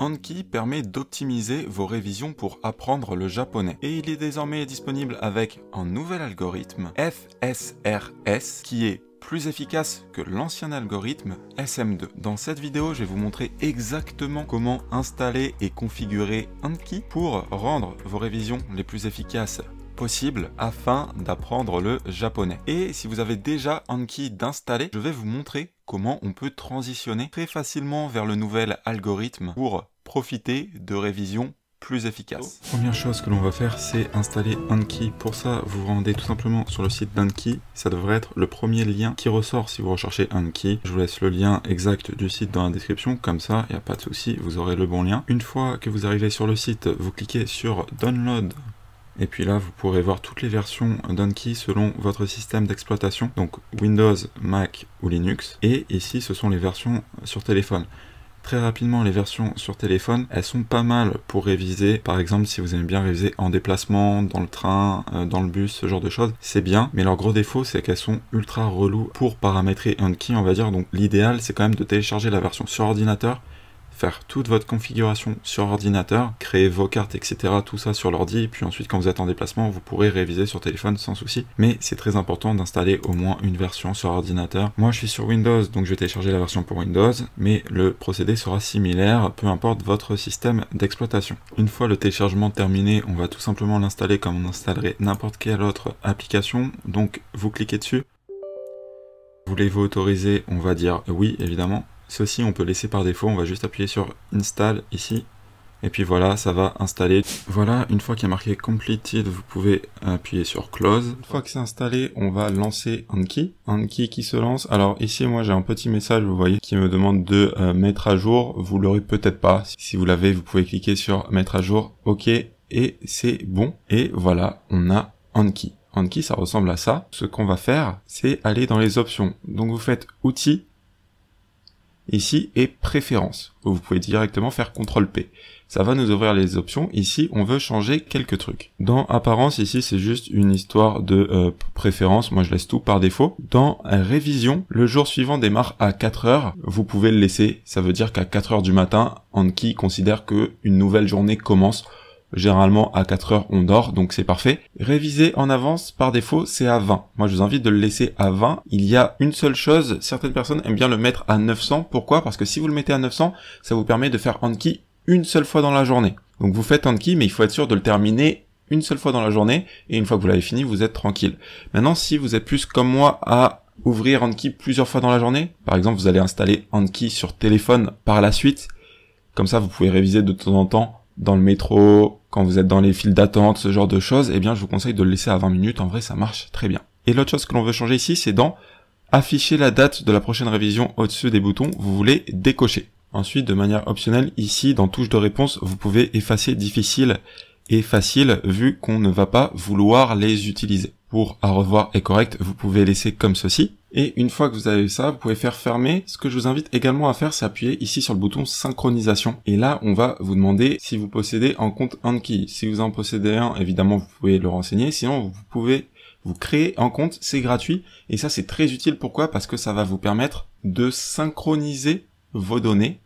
Anki permet d'optimiser vos révisions pour apprendre le japonais. Et il est désormais disponible avec un nouvel algorithme, FSRS, qui est plus efficace que l'ancien algorithme SM2. Dans cette vidéo, je vais vous montrer exactement comment installer et configurer Anki pour rendre vos révisions les plus efficaces possible afin d'apprendre le japonais. Et si vous avez déjà Anki d'installer, je vais vous montrer comment on peut transitionner très facilement vers le nouvel algorithme pour profiter de révisions plus efficaces. Première chose que l'on va faire, c'est installer Anki. Pour ça, vous vous rendez tout simplement sur le site d'Anki. Ça devrait être le premier lien qui ressort si vous recherchez Anki. Je vous laisse le lien exact du site dans la description, comme ça, il n'y a pas de souci, vous aurez le bon lien. Une fois que vous arrivez sur le site, vous cliquez sur Download. Et puis là, vous pourrez voir toutes les versions d'Anki selon votre système d'exploitation, donc Windows, Mac ou Linux. Et ici, ce sont les versions sur téléphone. Très rapidement, les versions sur téléphone, elles sont pas mal pour réviser. Par exemple, si vous aimez bien réviser en déplacement, dans le train, dans le bus, ce genre de choses, c'est bien. Mais leur gros défaut, c'est qu'elles sont ultra reloues pour paramétrer Anki, on va dire. Donc l'idéal, c'est quand même de télécharger la version sur ordinateur, faire toute votre configuration sur ordinateur, créer vos cartes, etc. tout ça sur l'ordi, puis ensuite quand vous êtes en déplacement, vous pourrez réviser sur téléphone sans souci. Mais c'est très important d'installer au moins une version sur ordinateur. Moi je suis sur Windows, donc je vais télécharger la version pour Windows, mais le procédé sera similaire, peu importe votre système d'exploitation. Une fois le téléchargement terminé, on va tout simplement l'installer comme on installerait n'importe quelle autre application. Donc vous cliquez dessus. Voulez-vous autoriser? On va dire oui, évidemment. Ceci, on peut laisser par défaut, on va juste appuyer sur Install ici, et puis voilà, ça va installer. Voilà, une fois qu'il y a marqué Completed, vous pouvez appuyer sur Close. Une fois que c'est installé, on va lancer Anki. Anki qui se lance. Alors ici, moi j'ai un petit message, vous voyez, qui me demande de mettre à jour. Vous l'aurez peut-être pas. Si vous l'avez, vous pouvez cliquer sur Mettre à jour. OK, et c'est bon. Et voilà, on a Anki. Anki, ça ressemble à ça. Ce qu'on va faire, c'est aller dans les options. Donc vous faites Outils, ici, et Préférences. Vous pouvez directement faire CTRL-P. Ça va nous ouvrir les options. Ici, on veut changer quelques trucs. Dans Apparence, ici, c'est juste une histoire de préférence. Moi, je laisse tout par défaut. Dans Révision, le jour suivant démarre à 4 heures. Vous pouvez le laisser. Ça veut dire qu'à 4 heures du matin, Anki considère que une nouvelle journée commence. Généralement, à 4 heures, on dort, donc c'est parfait. Réviser en avance, par défaut, c'est à 20. Moi, je vous invite de le laisser à 20. Il y a une seule chose, certaines personnes aiment bien le mettre à 900. Pourquoi? Parce que si vous le mettez à 900, ça vous permet de faire Anki une seule fois dans la journée. Donc vous faites Anki, mais il faut être sûr de le terminer une seule fois dans la journée, et une fois que vous l'avez fini, vous êtes tranquille. Maintenant, si vous êtes plus comme moi à ouvrir Anki plusieurs fois dans la journée, par exemple, vous allez installer Anki sur téléphone par la suite, comme ça, vous pouvez réviser de temps en temps dans le métro, quand vous êtes dans les files d'attente, ce genre de choses, eh bien je vous conseille de le laisser à 20 minutes, en vrai ça marche très bien. Et l'autre chose que l'on veut changer ici, c'est dans afficher la date de la prochaine révision au-dessus des boutons, vous voulez décocher. Ensuite, de manière optionnelle, ici dans touche de réponse, vous pouvez effacer difficile et facile, vu qu'on ne va pas vouloir les utiliser. Pour à revoir et correct, vous pouvez laisser comme ceci. Et une fois que vous avez ça, vous pouvez faire fermer. Ce que je vous invite également à faire, c'est appuyer ici sur le bouton synchronisation. Et là, on va vous demander si vous possédez un compte Anki. Si vous en possédez un, évidemment, vous pouvez le renseigner. Sinon, vous pouvez vous créer un compte, c'est gratuit. Et ça, c'est très utile. Pourquoi? Parce que ça va vous permettre de synchroniser vos données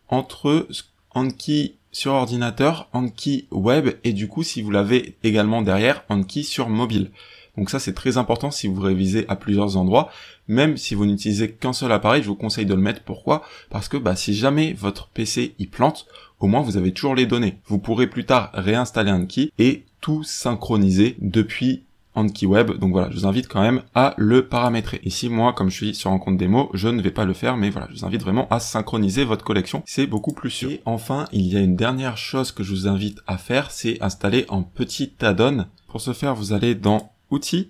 entre Anki sur ordinateur, Anki web, et du coup, si vous l'avez également derrière, Anki sur mobile. Donc ça, c'est très important si vous révisez à plusieurs endroits. Même si vous n'utilisez qu'un seul appareil, je vous conseille de le mettre. Pourquoi? Parce que si jamais votre PC y plante, au moins vous avez toujours les données. Vous pourrez plus tard réinstaller Anki et tout synchroniser depuis Anki web. Donc voilà, je vous invite quand même à le paramétrer. Ici, moi, comme je suis sur un compte démo, je ne vais pas le faire, mais voilà, je vous invite vraiment à synchroniser votre collection. C'est beaucoup plus sûr. Et enfin, il y a une dernière chose que je vous invite à faire, c'est installer un petit add-on. Pour ce faire, vous allez dans Outils,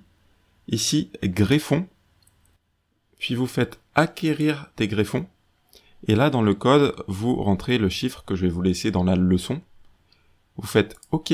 ici greffons, puis vous faites acquérir des greffons, et là dans le code, vous rentrez le chiffre que je vais vous laisser dans la leçon, vous faites OK.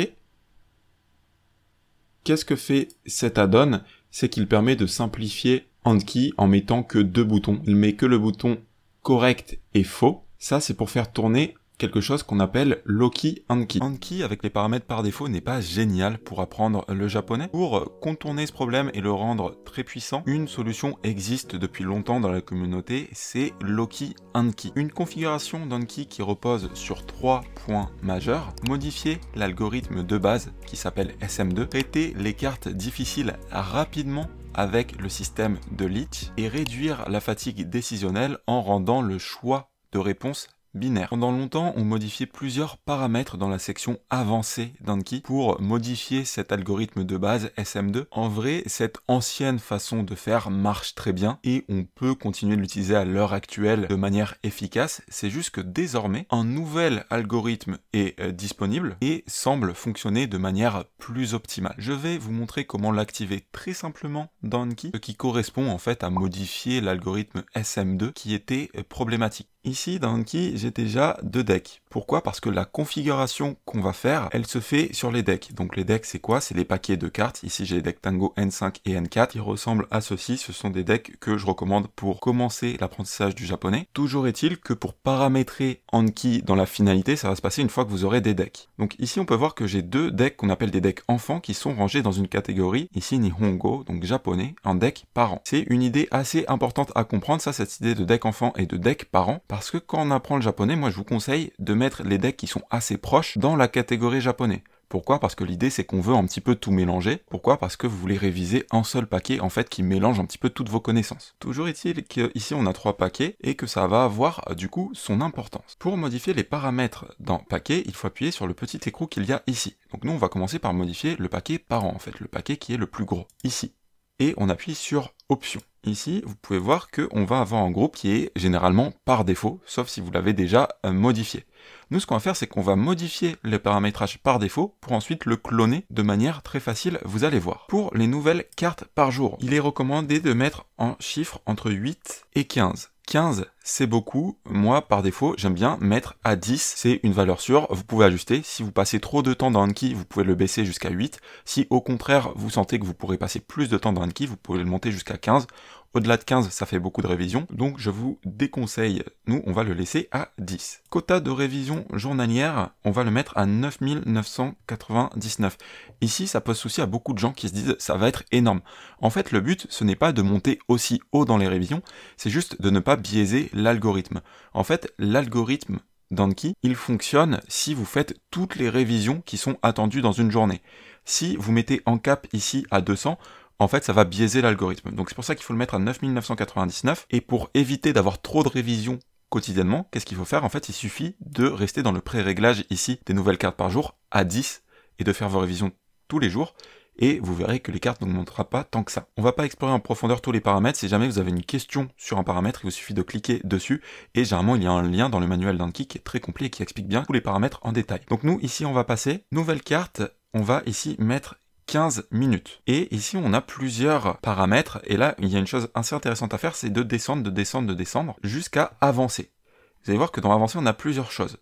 Qu'est-ce que fait cet add-on? C'est qu'il permet de simplifier Anki en mettant que 2 boutons. Il met que le bouton correct et faux. Ça, c'est pour faire tourner quelque chose qu'on appelle Loki Anki. Anki avec les paramètres par défaut n'est pas génial pour apprendre le japonais. Pour contourner ce problème et le rendre très puissant, une solution existe depuis longtemps dans la communauté, c'est Loki Anki. Une configuration d'Anki qui repose sur 3 points majeurs: modifier l'algorithme de base qui s'appelle SM2, traiter les cartes difficiles rapidement avec le système de Leech et réduire la fatigue décisionnelle en rendant le choix de réponse binaire. Pendant longtemps, on modifiait plusieurs paramètres dans la section avancée d'Anki pour modifier cet algorithme de base SM2. En vrai, cette ancienne façon de faire marche très bien et on peut continuer de l'utiliser à l'heure actuelle de manière efficace. C'est juste que désormais, un nouvel algorithme est disponible et semble fonctionner de manière plus optimale. Je vais vous montrer comment l'activer très simplement dans Anki, ce qui correspond en fait à modifier l'algorithme SM2 qui était problématique. Ici, dans Anki, j'ai déjà 2 decks. Pourquoi? Parce que la configuration qu'on va faire, elle se fait sur les decks. Donc les decks, c'est quoi? C'est les paquets de cartes. Ici, j'ai les decks Tango N5 et N4 qui ressemblent à ceci. Ce sont des decks que je recommande pour commencer l'apprentissage du japonais. Toujours est-il que pour paramétrer Anki dans la finalité, ça va se passer une fois que vous aurez des decks. Donc ici, on peut voir que j'ai 2 decks qu'on appelle des decks enfants qui sont rangés dans une catégorie. Ici, Nihongo, donc japonais, un deck parent. C'est une idée assez importante à comprendre, ça, cette idée de deck enfant et de deck parent. Parce que quand on apprend le japonais, moi je vous conseille de mettre les decks qui sont assez proches dans la catégorie japonais. Pourquoi? Parce que l'idée c'est qu'on veut un petit peu tout mélanger. Pourquoi? Parce que vous voulez réviser un seul paquet en fait qui mélange un petit peu toutes vos connaissances. Toujours est-il qu'ici on a 3 paquets et que ça va avoir du coup son importance. Pour modifier les paramètres d'un paquet, il faut appuyer sur le petit écrou qu'il y a ici. Donc nous on va commencer par modifier le paquet parent en fait, le paquet qui est le plus gros, ici. Et on appuie sur Options. Ici, vous pouvez voir qu'on va avoir un groupe qui est généralement par défaut, sauf si vous l'avez déjà modifié. Nous, ce qu'on va faire, c'est qu'on va modifier le paramétrage par défaut pour ensuite le cloner de manière très facile, vous allez voir. Pour les nouvelles cartes par jour, il est recommandé de mettre un chiffre entre 8 et 15. 15, c'est beaucoup. Moi, par défaut, j'aime bien mettre à 10. C'est une valeur sûre. Vous pouvez ajuster. Si vous passez trop de temps dans Anki, vous pouvez le baisser jusqu'à 8. Si au contraire, vous sentez que vous pourrez passer plus de temps dans Anki, vous pouvez le monter jusqu'à 15. Au-delà de 15, ça fait beaucoup de révisions, donc je vous déconseille, nous, on va le laisser à 10. Quota de révision journalière, on va le mettre à 9999. Ici, ça pose souci à beaucoup de gens qui se disent « ça va être énorme ». En fait, le but, ce n'est pas de monter aussi haut dans les révisions, c'est juste de ne pas biaiser l'algorithme. En fait, l'algorithme d'Anki, il fonctionne si vous faites toutes les révisions qui sont attendues dans une journée. Si vous mettez en cap ici à 200, en fait, ça va biaiser l'algorithme. Donc c'est pour ça qu'il faut le mettre à 9999. Et pour éviter d'avoir trop de révisions quotidiennement, qu'est-ce qu'il faut faire? En fait, il suffit de rester dans le pré-réglage ici des nouvelles cartes par jour à 10 et de faire vos révisions tous les jours. Et vous verrez que les cartes n'augmenteront pas tant que ça. On va pas explorer en profondeur tous les paramètres. Si jamais vous avez une question sur un paramètre, il vous suffit de cliquer dessus. Et généralement, il y a un lien dans le manuel d'Anki qui est très complet et qui explique bien tous les paramètres en détail. Donc nous, ici, on va passer. Nouvelle carte, on va ici mettre 15 minutes. Et ici, on a plusieurs paramètres. Et là, il y a une chose assez intéressante à faire, c'est de descendre jusqu'à avancer. Vous allez voir que dans avancer, on a plusieurs choses.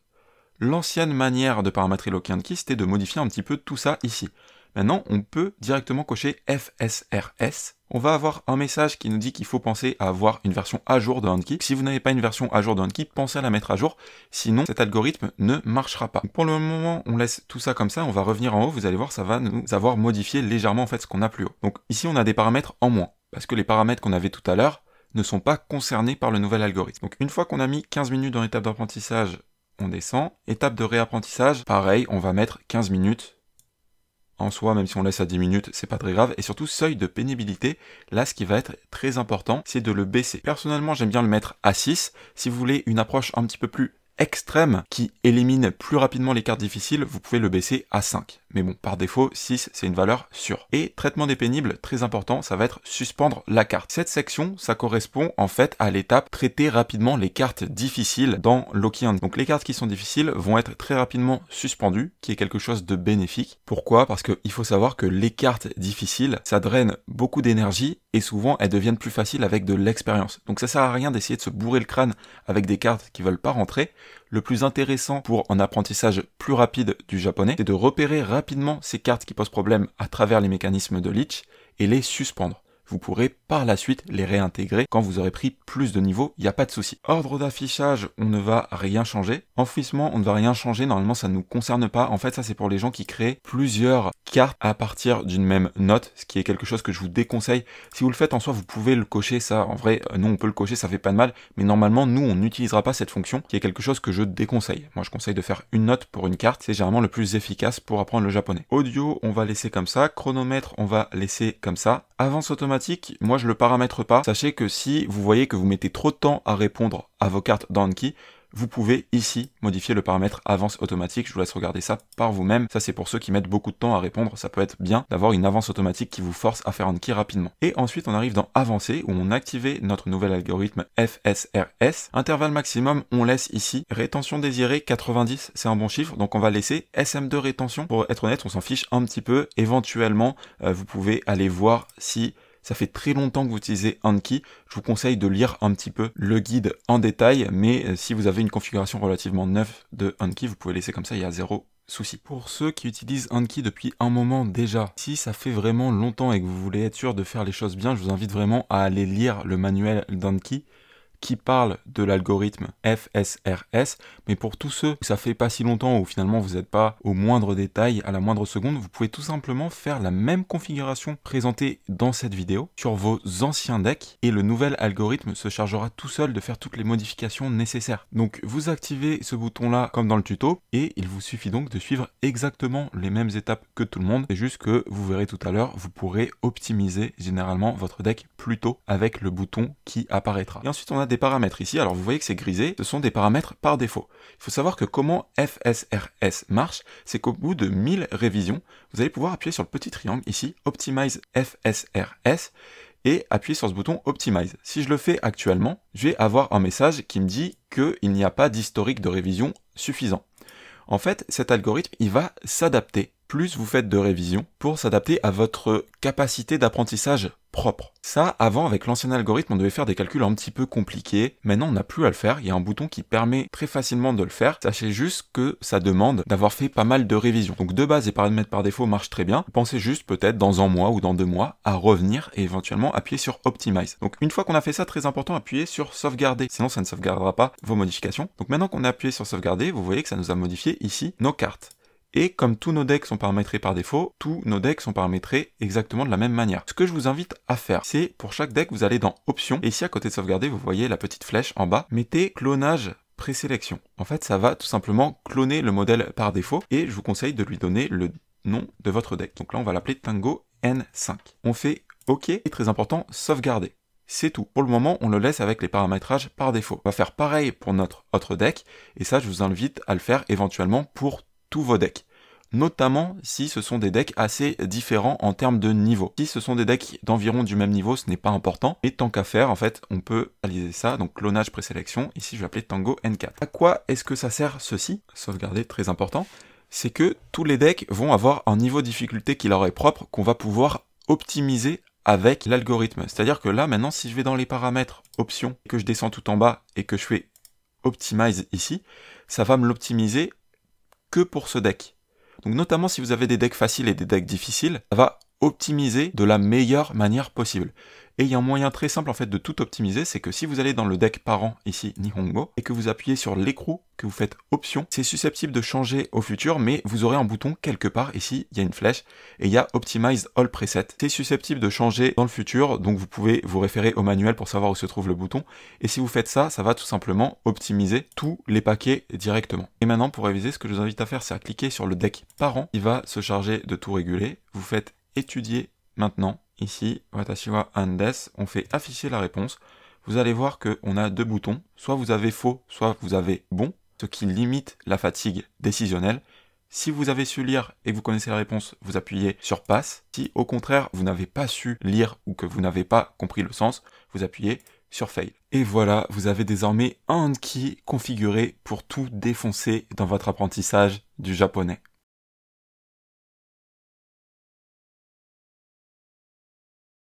L'ancienne manière de paramétrer Loki Anki, c'était de modifier un petit peu tout ça ici. Maintenant, on peut directement cocher FSRS. On va avoir un message qui nous dit qu'il faut penser à avoir une version à jour de Anki. Si vous n'avez pas une version à jour de Anki, pensez à la mettre à jour, sinon cet algorithme ne marchera pas. Donc pour le moment, on laisse tout ça comme ça, on va revenir en haut, vous allez voir, ça va nous avoir modifié légèrement en fait ce qu'on a plus haut. Donc ici, on a des paramètres en moins, parce que les paramètres qu'on avait tout à l'heure ne sont pas concernés par le nouvel algorithme. Donc une fois qu'on a mis 15 minutes dans l'étape d'apprentissage, on descend. Étape de réapprentissage, pareil, on va mettre 15 minutes. En soi, même si on laisse à 10 minutes, c'est pas très grave. Et surtout, seuil de pénibilité, là, ce qui va être très important, c'est de le baisser. Personnellement, j'aime bien le mettre à 6. Si vous voulez une approche un petit peu plus extrême, qui élimine plus rapidement les cartes difficiles, vous pouvez le baisser à 5. Mais bon, par défaut, 6, c'est une valeur sûre. Et traitement des pénibles, très important, ça va être suspendre la carte. Cette section, ça correspond en fait à l'étape traiter rapidement les cartes difficiles dans Loki Anki. Donc les cartes qui sont difficiles vont être très rapidement suspendues, qui est quelque chose de bénéfique. Pourquoi? Parce qu'il faut savoir que les cartes difficiles, ça draine beaucoup d'énergie et souvent elles deviennent plus faciles avec de l'expérience. Donc ça sert à rien d'essayer de se bourrer le crâne avec des cartes qui veulent pas rentrer. Le plus intéressant pour un apprentissage plus rapide du japonais, c'est de repérer rapidement ces cartes qui posent problème à travers les mécanismes de Leech et les suspendre. vous pourrez par la suite les réintégrer quand vous aurez pris plus de niveaux, il n'y a pas de souci. Ordre d'affichage, on ne va rien changer. Enfouissement, on ne va rien changer, normalement ça ne nous concerne pas. En fait, ça c'est pour les gens qui créent plusieurs cartes à partir d'une même note, ce qui est quelque chose que je vous déconseille. Si vous le faites en soi, vous pouvez le cocher, ça en vrai, nous on peut le cocher, ça fait pas de mal, mais normalement nous on n'utilisera pas cette fonction, qui est quelque chose que je déconseille. Moi je conseille de faire une note pour une carte, c'est généralement le plus efficace pour apprendre le japonais. Audio, on va laisser comme ça. Chronomètre, on va laisser comme ça. Avance automatique, moi je le paramètre pas. Sachez que si vous voyez que vous mettez trop de temps à répondre à vos cartes d'Anki, vous pouvez ici modifier le paramètre avance automatique. Je vous laisse regarder ça par vous-même. Ça c'est pour ceux qui mettent beaucoup de temps à répondre. Ça peut être bien d'avoir une avance automatique qui vous force à faire Anki rapidement. Et ensuite on arrive dans avancer où on active notre nouvel algorithme FSRS. Intervalle maximum, on laisse ici. Rétention désirée 90, c'est un bon chiffre. Donc on va laisser SM2 rétention. Pour être honnête, on s'en fiche un petit peu. Éventuellement, vous pouvez aller voir si ça fait très longtemps que vous utilisez Anki, je vous conseille de lire un petit peu le guide en détail, mais si vous avez une configuration relativement neuve de Anki, vous pouvez laisser comme ça, il y a zéro souci. Pour ceux qui utilisent Anki depuis un moment déjà, si ça fait vraiment longtemps et que vous voulez être sûr de faire les choses bien, je vous invite vraiment à aller lire le manuel d'Anki qui parle de l'algorithme FSRS, mais pour tous ceux que ça fait pas si longtemps où finalement vous n'êtes pas au moindre détail, à la moindre seconde, vous pouvez tout simplement faire la même configuration présentée dans cette vidéo sur vos anciens decks et le nouvel algorithme se chargera tout seul de faire toutes les modifications nécessaires. Donc vous activez ce bouton là comme dans le tuto et il vous suffit donc de suivre exactement les mêmes étapes que tout le monde. C'est juste que vous verrez tout à l'heure, vous pourrez optimiser généralement votre deck plus tôt avec le bouton qui apparaîtra. Et ensuite on a des paramètres ici, alors vous voyez que c'est grisé, ce sont des paramètres par défaut. Il faut savoir que comment FSRS marche, c'est qu'au bout de 1000 révisions, vous allez pouvoir appuyer sur le petit triangle ici, Optimize FSRS, et appuyer sur ce bouton Optimize. Si je le fais actuellement, je vais avoir un message qui me dit qu'il n'y a pas d'historique de révision suffisant. En fait, cet algorithme, il va s'adapter. Plus vous faites de révision pour s'adapter à votre capacité d'apprentissage propre. Ça, avant, avec l'ancien algorithme, on devait faire des calculs un petit peu compliqués. Maintenant, on n'a plus à le faire. Il y a un bouton qui permet très facilement de le faire. Sachez juste que ça demande d'avoir fait pas mal de révisions. Donc, de base, les paramètres par défaut marchent très bien. Pensez juste, peut-être, dans un mois ou dans 2 mois, à revenir et éventuellement appuyer sur Optimize. Donc, une fois qu'on a fait ça, très important, appuyez sur Sauvegarder. Sinon, ça ne sauvegardera pas vos modifications. Donc, maintenant qu'on a appuyé sur Sauvegarder, vous voyez que ça nous a modifié ici nos cartes. Et comme tous nos decks sont paramétrés par défaut, tous nos decks sont paramétrés exactement de la même manière. Ce que je vous invite à faire, c'est pour chaque deck, vous allez dans Options, et ici à côté de Sauvegarder, vous voyez la petite flèche en bas, mettez Clonage présélection. En fait, ça va tout simplement cloner le modèle par défaut, et je vous conseille de lui donner le nom de votre deck. Donc là, on va l'appeler Tango N5. On fait OK, et très important, Sauvegarder. C'est tout. Pour le moment, on le laisse avec les paramétrages par défaut. On va faire pareil pour notre autre deck, et ça, je vous invite à le faire éventuellement pour tous vos decks. Notamment si ce sont des decks assez différents en termes de niveau. Si ce sont des decks d'environ du même niveau, ce n'est pas important. Et tant qu'à faire, en fait, on peut réaliser ça. Donc clonage présélection. Ici, je vais appeler Tango N4. À quoi est-ce que ça sert ceci? Sauvegarder, très important. C'est que tous les decks vont avoir un niveau de difficulté qui leur est propre, qu'on va pouvoir optimiser avec l'algorithme. C'est-à-dire que là, maintenant, si je vais dans les paramètres options, que je descends tout en bas et que je fais Optimize ici, ça va me l'optimiser que pour ce deck. Donc notamment si vous avez des decks faciles et des decks difficiles, ça va optimiser de la meilleure manière possible. Et il y a un moyen très simple en fait de tout optimiser, c'est que si vous allez dans le deck parent, ici Nihongo, et que vous appuyez sur l'écrou, que vous faites option, c'est susceptible de changer au futur, mais vous aurez un bouton quelque part, ici il y a une flèche, et il y a Optimize All Presets. C'est susceptible de changer dans le futur, donc vous pouvez vous référer au manuel pour savoir où se trouve le bouton, et si vous faites ça, ça va tout simplement optimiser tous les paquets directement. Et maintenant pour réviser, ce que je vous invite à faire, c'est à cliquer sur le deck parent, il va se charger de tout réguler, vous faites étudier maintenant. Ici, Watashi wa Andes, on fait afficher la réponse. Vous allez voir qu'on a 2 boutons. Soit vous avez faux, soit vous avez bon, ce qui limite la fatigue décisionnelle. Si vous avez su lire et que vous connaissez la réponse, vous appuyez sur passe. Si au contraire, vous n'avez pas su lire ou que vous n'avez pas compris le sens, vous appuyez sur fail. Et voilà, vous avez désormais un Anki configuré pour tout défoncer dans votre apprentissage du japonais.